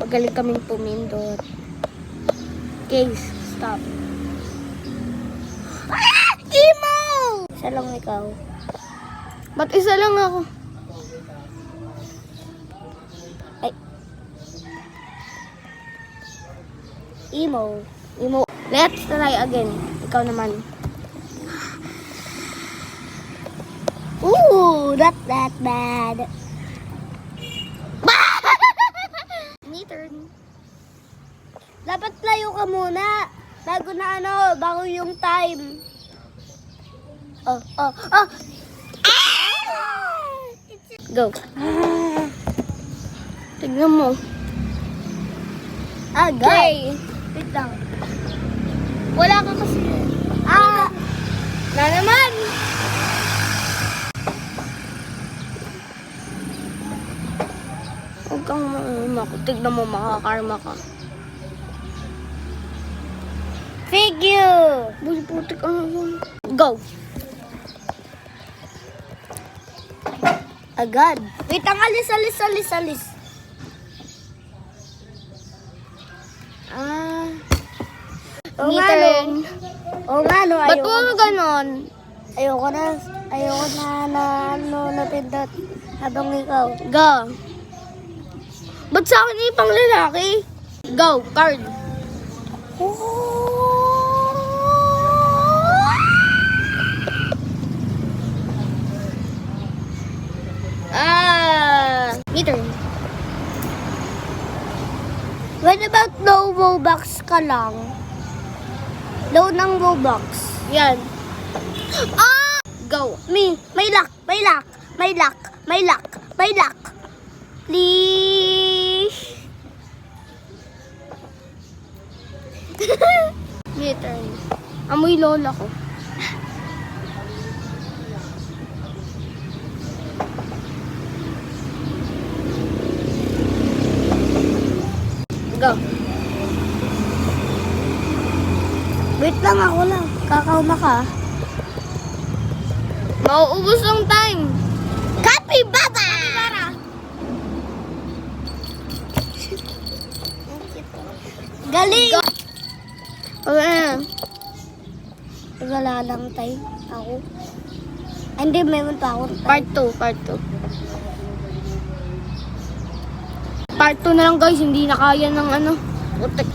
Magaling kaming pumindot. Okay, stop. Emo! Isa lang ikaw. Ba't isa lang ako? Ay. Emo. Let's try again. Ikaw naman. Ooh, not that bad. Me turn. Dapat layo ka muna. Bago yung time. Oh. Go. Tignan mo. Okay. Wait lang. Wala ka kasi. Na naman. Huwag kang makutik. Tignan mo, makakarma ka. Figure! Buliputik ang yun. Go! Agad. Wait, ang alis. Oo nga no. Ba't mo ganon? Ayoko na napindot habang ikaw. Go! Ba't sa akin pang lalaki? Go! Card! Me turn. What about low Robux ka lang? Low ng Robux. Yan. Go. Me, may luck. Please. Me turn. Amoy lola ko. Go. Wait lang, ako lang. Kakauna ka. Mauubos ng time. Capybara! Galing! Okay na. Wala lang tayo. Ako. Hindi, mayroon pa ako. Part 2. Part 2 na lang guys. Hindi na kaya ng ano. Putik.